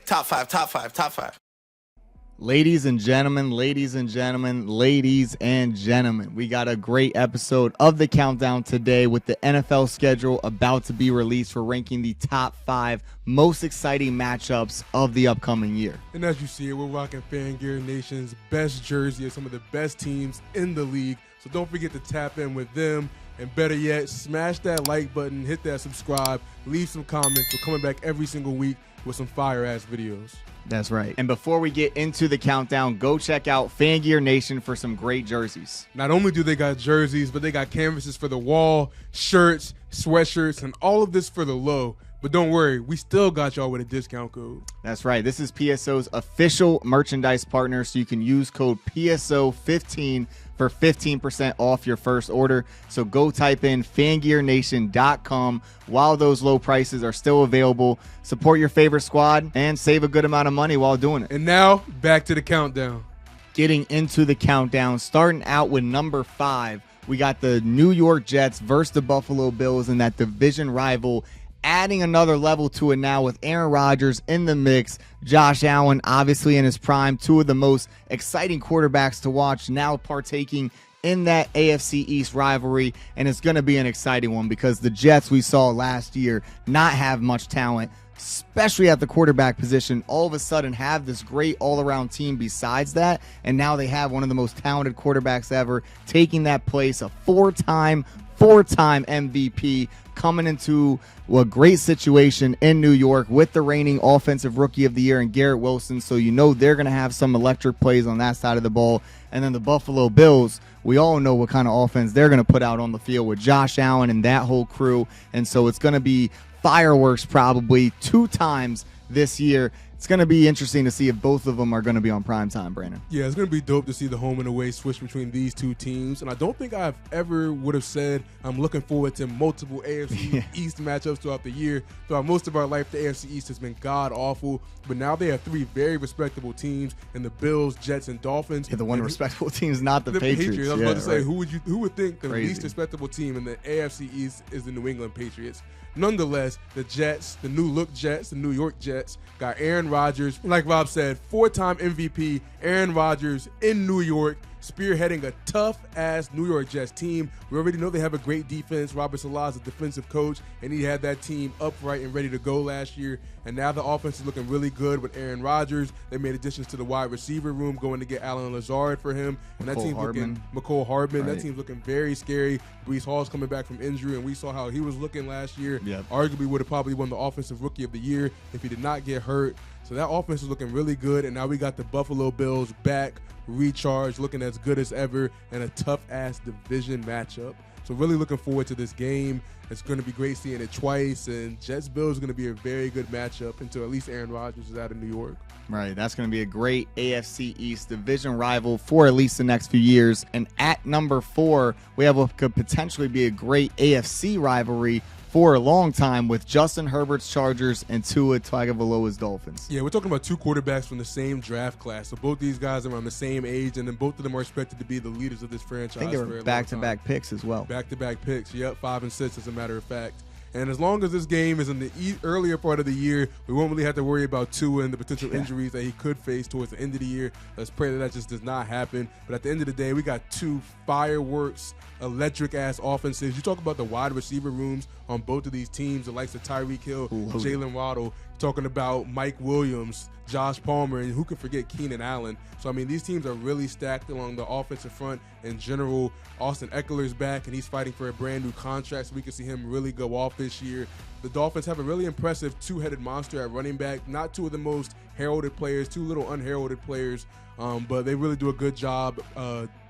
Top five, top five, top five. Ladies and gentlemen, we got a great episode of The Countdown today with the NFL schedule about to be released for ranking the top 5 most exciting matchups of the upcoming year. And as you see it, we're rocking Fan Gear Nation's best jersey of some of the best teams in the league. So don't forget to tap in with them. And better yet, smash that like button, hit that subscribe, leave some comments. We're coming back every single week with some fire-ass videos. That's right. And before we get into the countdown, go check out Fan Gear Nation for some great jerseys. Not only do they got jerseys, but they got canvases for the wall, shirts, sweatshirts, and all of this for the low. But don't worry, we still got y'all with a discount code. That's right. This is PSO's official merchandise partner, so you can use code PSO15 for 15% off your first order. So go type in fangearnation.com while those low prices are still available. Support your favorite squad and save a good amount of money while doing it. And now, back to the countdown. Getting into the countdown, starting out with number 5, we got the New York Jets versus the Buffalo Bills in that division rival, adding another level to it now with Aaron Rodgers in the mix, Josh Allen obviously in his prime, two of the most exciting quarterbacks to watch now partaking in that AFC East rivalry, and it's going to be an exciting one because the Jets we saw last year not have much talent, especially at the quarterback position, all of a sudden have this great all-around team besides that, and now they have one of the most talented quarterbacks ever taking that place, a four-time MVP coming into a great situation in New York with the reigning offensive rookie of the year in Garrett Wilson. So you know they're going to have some electric plays on that side of the ball. And then the Buffalo Bills, we all know what kind of offense they're going to put out on the field with Josh Allen and that whole crew. And so it's going to be fireworks probably 2 times this year. It's going to be interesting to see if both of them are going to be on prime time, Brandon. Yeah, it's going to be dope to see the home and away switch between these two teams. And I don't think I've ever would have said I'm looking forward to multiple AFC East matchups throughout the year. Throughout most of our life, the AFC East has been god-awful. But now they have 3 very respectable teams in the Bills, Jets, and Dolphins. Yeah, the one respectable team is not the Patriots. I was about to say, who would think the Crazy. least respectable team in the AFC East is the New England Patriots? Nonetheless, the Jets, the new-look Jets, the New York Jets, got Aaron Rodgers. Like Rob said, 4-time MVP, Aaron Rodgers in New York, spearheading a tough-ass New York Jets team. We already know they have a great defense. Robert Saleh is a defensive coach, and he had that team upright and ready to go last year. And now the offense is looking really good with Aaron Rodgers. They made additions to the wide receiver room, going to get Allen Lazard for him. And that team's looking McCole Hardman. Right. That team's looking very scary. Breece Hall's coming back from injury, and we saw how he was looking last year. Yep. Arguably would have probably won the Offensive Rookie of the Year if he did not get hurt. So that offense is looking really good, and now we got the Buffalo Bills back, recharged, looking as good as ever, and a tough-ass division matchup. So really looking forward to this game. It's going to be great seeing it twice, and Jets-Bills is going to be a very good matchup until at least Aaron Rodgers is out of New York. Right, that's going to be a great AFC East division rival for at least the next few years. And at number 4, we have what could potentially be a great AFC rivalry for a long time with Justin Herbert's Chargers and Tua Tagovailoa's Dolphins. Yeah, we're talking about 2 quarterbacks from the same draft class. So both these guys are around the same age, and then both of them are expected to be the leaders of this franchise. I think they were back-to-back picks as well. Back-to-back picks, yep, 5 and 6 as a matter of fact. And as long as this game is in the earlier part of the year, we won't really have to worry about Tua and the potential injuries that he could face towards the end of the year. Let's pray that just does not happen. But at the end of the day, we got 2 fireworks, electric-ass offenses. You talk about the wide receiver rooms on both of these teams, the likes of Tyreek Hill, Jalen Waddle, talking about Mike Williams, Josh Palmer, and who can forget Keenan Allen. So, I mean, these teams are really stacked along the offensive front in general. Austin Eckler's back, and he's fighting for a brand-new contract, so we can see him really go off this year. The Dolphins have a really impressive 2-headed monster at running back. Not 2 of the most heralded players, 2 little unheralded players, but they really do a good job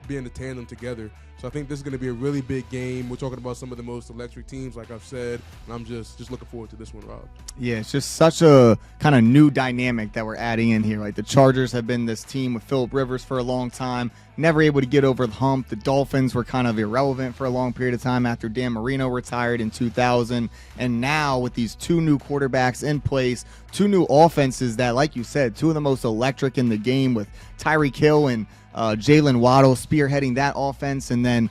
being a tandem together. So I think this is going to be a really big game. We're talking about some of the most electric teams, like I've said, and I'm just looking forward to this one, Rob. Yeah, it's just such a kind of new dynamic that we're adding in here. Like the Chargers have been this team with Phillip Rivers for a long time, never able to get over the hump. The Dolphins were kind of irrelevant for a long period of time after Dan Marino retired in 2000. And now with these 2 new quarterbacks in place, 2 new offenses that, like you said, 2 of the most electric in the game with Tyreek Hill and Jalen Waddle spearheading that offense, and then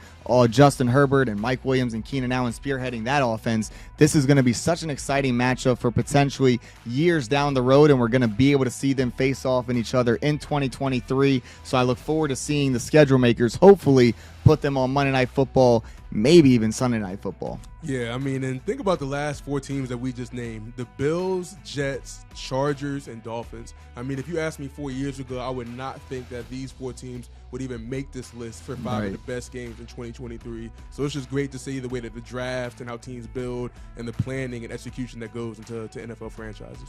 Justin Herbert and Mike Williams and Keenan Allen spearheading that offense, this is going to be such an exciting matchup for potentially years down the road, and we're going to be able to see them face off in each other in 2023. So I look forward to seeing the schedule makers hopefully put them on Monday Night Football, maybe even Sunday Night Football. Yeah, I mean, and think about the last 4 teams that we just named: the Bills, Jets, Chargers, and Dolphins. I mean, if you asked me 4 years ago, I would not think that these 4 teams would even make this list for 5 of the best games in 2023. So it's just great to see the way that the draft and how teams build and the planning and execution that goes into NFL franchises.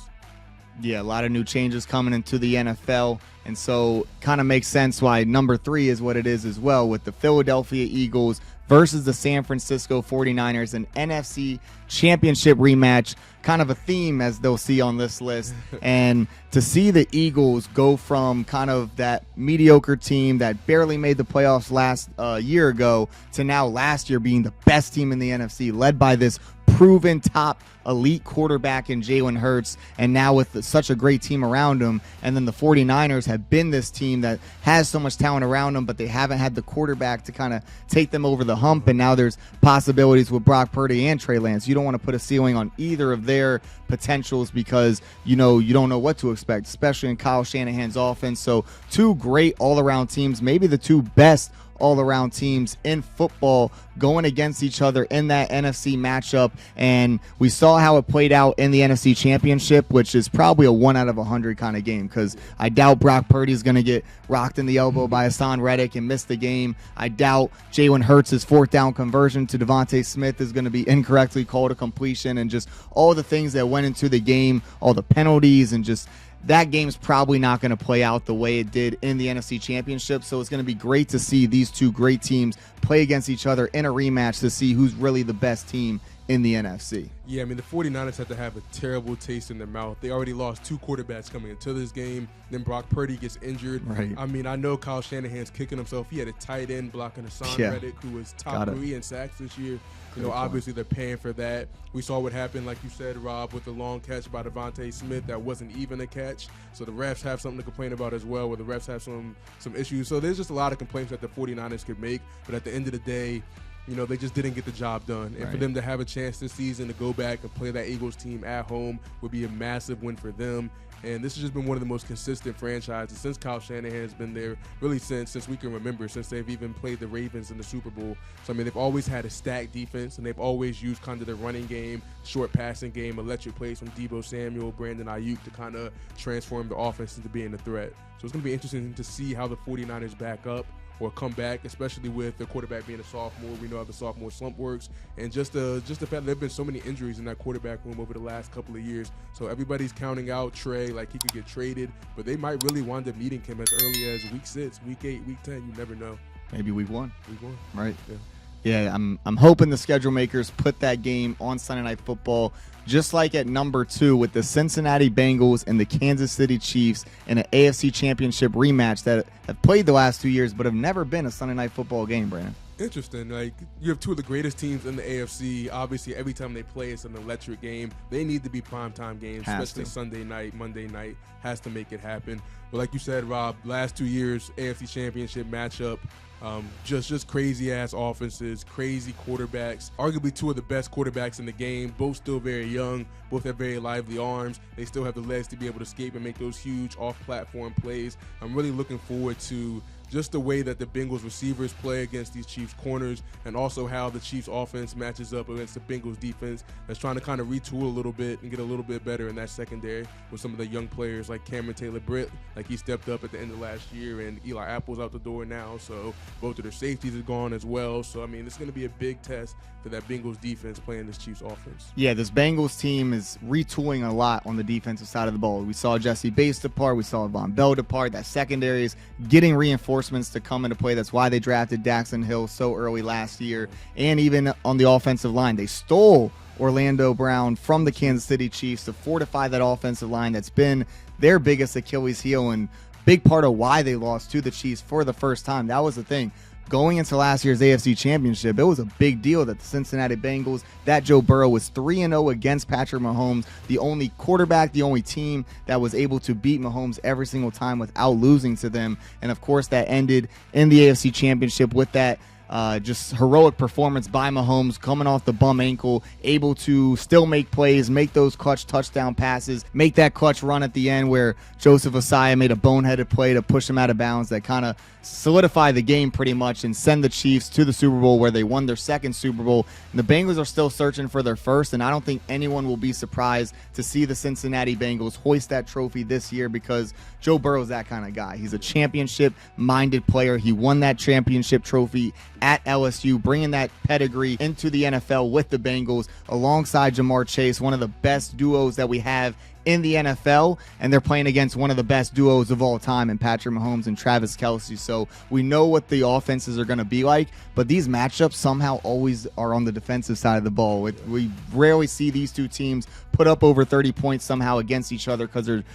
Yeah, a lot of new changes coming into the NFL, and so kind of makes sense why number 3 is what it is as well, with the Philadelphia Eagles versus the San Francisco 49ers, an NFC championship rematch, kind of a theme as they'll see on this list. And to see the Eagles go from kind of that mediocre team that barely made the playoffs last year ago to now last year being the best team in the NFC, led by this proven top elite quarterback in Jalen Hurts, and now with such a great team around him. And then the 49ers have been this team that has so much talent around them, but they haven't had the quarterback to kind of take them over the hump. And now there's possibilities with Brock Purdy and Trey Lance. You don't want to put a ceiling on either of their potentials because you don't know what to expect, especially in Kyle Shanahan's offense. So 2 great all-around teams, maybe the 2 best all-around teams in football going against each other in that NFC matchup. And we saw how it played out in the NFC Championship, which is probably a 1 out of 100 kind of game, because I doubt Brock Purdy is going to get rocked in the elbow by Hassan Reddick and miss the game. I doubt Jalen Hurts' 4th down conversion to Devontae Smith is going to be incorrectly called a completion, and just all the things that went into the game, all the penalties, and just that game's probably not going to play out the way it did in the NFC Championship. So it's going to be great to see these 2 great teams play against each other in a rematch to see who's really the best team in the NFC. Yeah, I mean, the 49ers have to have a terrible taste in their mouth. They already lost 2 quarterbacks coming into this game. Then Brock Purdy gets injured. Right. I mean, I know Kyle Shanahan's kicking himself. He had a tight end blocking Hassan Reddick, who was top 3 in sacks this year. Obviously they're paying for that. We saw what happened, like you said, Rob, with the long catch by Devontae Smith that wasn't even a catch. So the refs have something to complain about as well, where the refs have some issues. So there's just a lot of complaints that the 49ers could make. But at the end of the day, they just didn't get the job done. And for them to have a chance this season to go back and play that Eagles team at home would be a massive win for them. And this has just been one of the most consistent franchises since Kyle Shanahan has been there, really since we can remember, since they've even played the Ravens in the Super Bowl. So, I mean, they've always had a stacked defense, and they've always used kind of their running game, short passing game, electric plays from Deebo Samuel, Brandon Ayuk to kind of transform the offense into being a threat. So it's going to be interesting to see how the 49ers back up or come back, especially with the quarterback being a sophomore. We know how the sophomore slump works, and just the fact that there have been so many injuries in that quarterback room over the last couple of years. So everybody's counting out Trey like he could get traded, but they might really wind up needing him as early as week 6, week 8, week 10. You never know. Maybe week 1. Week 1. Right. Yeah. Yeah, I'm hoping the schedule makers put that game on Sunday Night Football, just like at number 2 with the Cincinnati Bengals and the Kansas City Chiefs in an AFC Championship rematch that have played the last 2 years but have never been a Sunday Night Football game, Brandon. Interesting. Like, you have 2 of the greatest teams in the AFC. Obviously, every time they play, it's an electric game. They need to be primetime games, especially Sunday night, Monday night. Has to make it happen. But like you said, Rob, last 2 years, AFC Championship matchup. Just crazy ass offenses, crazy quarterbacks, arguably 2 of the best quarterbacks in the game, both still very young, both have very lively arms. They still have the legs to be able to escape and make those huge off-platform plays. I'm really looking forward to just the way that the Bengals receivers play against these Chiefs corners, and also how the Chiefs offense matches up against the Bengals defense that's trying to kind of retool a little bit and get a little bit better in that secondary with some of the young players like Cameron Taylor-Britt, like he stepped up at the end of last year, and Eli Apple's out the door now, so both of their safeties are gone as well. So, I mean, it's going to be a big test for that Bengals defense playing this Chiefs offense. Yeah, this Bengals team is retooling a lot on the defensive side of the ball. We saw Jesse Bates depart. We saw Von Bell depart. That secondary is getting reinforcements to come into play. That's why they drafted Daxton Hill so early last year. And even on the offensive line, they stole Orlando Brown from the Kansas City Chiefs to fortify that offensive line that's been their biggest Achilles heel and big part of why they lost to the Chiefs for the first time. That was the thing. Going into last year's AFC Championship, it was a big deal that the Cincinnati Bengals, that Joe Burrow was 3-0 against Patrick Mahomes, the only quarterback, the only team that was able to beat Mahomes every single time without losing to them. And, of course, that ended in the AFC Championship with that just heroic performance by Mahomes, coming off the bum ankle, able to still make plays, make those clutch touchdown passes, make that clutch run at the end where Joseph Osai made a boneheaded play to push him out of bounds that kind of solidify the game pretty much and send the Chiefs to the Super Bowl where they won their second Super Bowl. And the Bengals are still searching for their first, and I don't think anyone will be surprised to see the Cincinnati Bengals hoist that trophy this year because Joe Burrow's that kind of guy. He's a championship-minded player. He won that championship trophy at LSU, bringing that pedigree into the NFL with the Bengals alongside Jamar Chase, one of the best duos that we have in the NFL, and they're playing against one of the best duos of all time in Patrick Mahomes and Travis Kelce. So we know what the offenses are going to be like, but these matchups somehow always are on the defensive side of the ball. We rarely see these two teams put up over 30 points somehow against each other because they're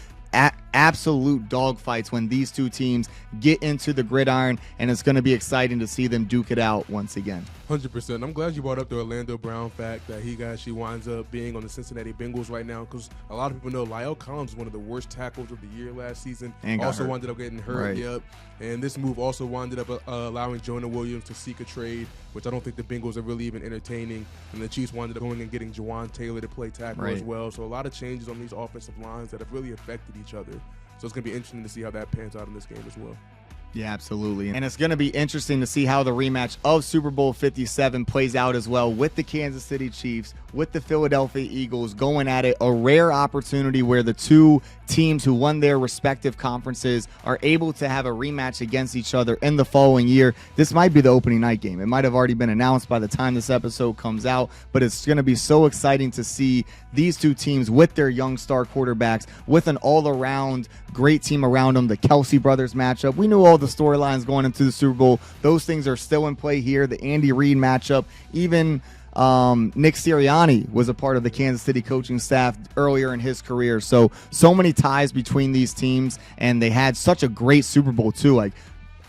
absolute dogfights when these two teams get into the gridiron, and it's going to be exciting to see them duke it out once again. 100%. I'm glad you brought up the Orlando Brown fact that he actually winds up being on the Cincinnati Bengals right now, because a lot of people know La'el Collins was one of the worst tackles of the year last season. Also wound up getting hurt. Right. Yep. And this move also wound up allowing Jonah Williams to seek a trade, which I don't think the Bengals are really even entertaining. And the Chiefs wound up going and getting Jawan Taylor to play tackle as well. So a lot of changes on these offensive lines that have really affected each other. So it's going to be interesting to see how that pans out in this game as well. Yeah, absolutely. And it's going to be interesting to see how the rematch of Super Bowl 57 plays out as well, with the Kansas City Chiefs, with the Philadelphia Eagles going at it. A rare opportunity where the two teams who won their respective conferences are able to have a rematch against each other in the following year. This might be the opening night game. It might have already been announced by the time this episode comes out, but it's going to be so exciting to see these two teams with their young star quarterbacks, with an all-around great team around them. The Kelce brothers matchup. We knew all the storylines going into the Super Bowl. Those things are still in play here. The Andy Reid matchup, even Nick Sirianni was a part of the Kansas City coaching staff earlier in his career. So many ties between these teams, and they had such a great Super Bowl too. Like,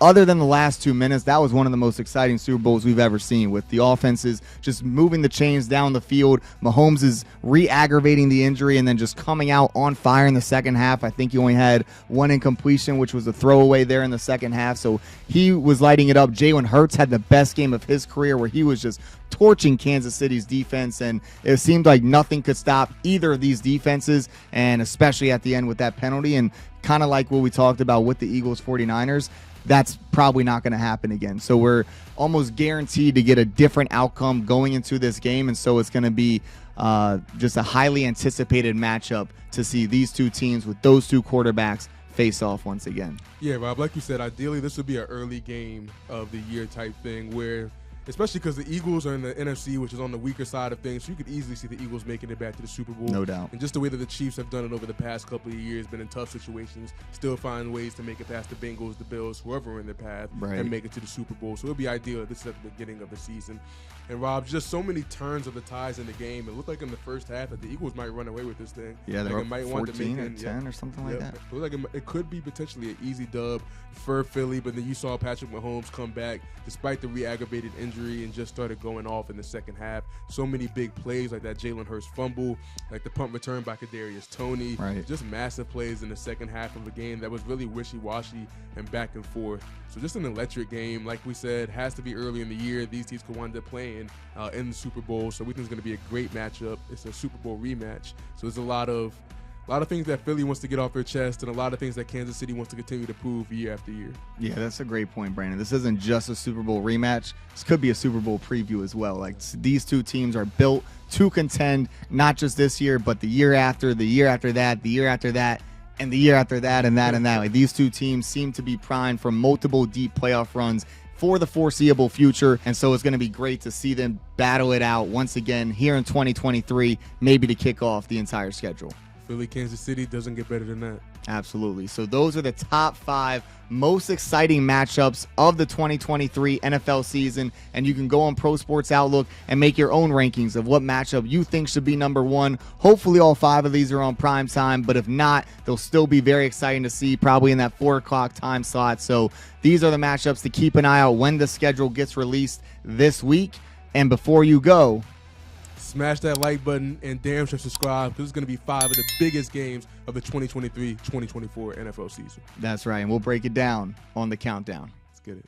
other than the last 2 minutes, that was one of the most exciting Super Bowls we've ever seen, with the offenses just moving the chains down the field. Mahomes is re-aggravating the injury and then just coming out on fire in the second half. I think he only had one incompletion, which was a throwaway there in the second half. So he was lighting it up. Jalen Hurts had the best game of his career, where he was just torching Kansas City's defense, and it seemed like nothing could stop either of these defenses, and especially at the end with that penalty. And kind of like what we talked about with the Eagles 49ers, that's probably not going to happen again. So we're almost guaranteed to get a different outcome going into this game, and so it's going to be just a highly anticipated matchup to see these two teams with those two quarterbacks face off once again. Yeah, Rob, like you said, ideally this would be an early game of the year type thing, where especially because the Eagles are in the NFC, which is on the weaker side of things. So you could easily see the Eagles making it back to the Super Bowl. No doubt. And just the way that the Chiefs have done it over the past couple of years, been in tough situations, still find ways to make it past the Bengals, the Bills, whoever are in their path, and make it to the Super Bowl. So it would be ideal if this is at the beginning of the season. And Rob, just so many turns of the ties in the game. It looked like in the first half that the Eagles might run away with this thing. Yeah, they were might 14 or 10 or something like that. It looked like it could be potentially an easy dub for Philly, but then you saw Patrick Mahomes come back despite the re-aggravated injury and just started going off in the second half. So many big plays, like that Jalen Hurts fumble, like the punt return by Kadarius Toney. Just massive plays in the second half of the game that was really wishy-washy and back and forth. So just an electric game. Like we said, has to be early in the year. These teams could wind up playing in the Super Bowl. So we think it's going to be a great matchup. It's a Super Bowl rematch. So there's a lot of things that Philly wants to get off their chest, and a lot of things that Kansas City wants to continue to prove year after year. Yeah, that's a great point, Brandon. This isn't just a Super Bowl rematch. This could be a Super Bowl preview as well. Like, these two teams are built to contend, not just this year, but the year after, the year after that, the year after that, and the year after that, and that, and that. Like, these two teams seem to be primed for multiple deep playoff runs for the foreseeable future, and so it's going to be great to see them battle it out once again here in 2023, maybe to kick off the entire schedule. Philly, Kansas City doesn't get better than that. Absolutely. So those are the top 5 most exciting matchups of the 2023 NFL season, and you can go on Pro Sports Outlook and make your own rankings of what matchup you think should be number 1. Hopefully all 5 of these are on prime time, but if not, they'll still be very exciting to see, probably in that 4 o'clock time slot. So these are the matchups to keep an eye out when the schedule gets released this week. And before you go, smash that like button and damn sure subscribe, because it's going to be 5 of the biggest games of the 2023-2024 NFL season. That's right, and we'll break it down on the countdown. Let's get it.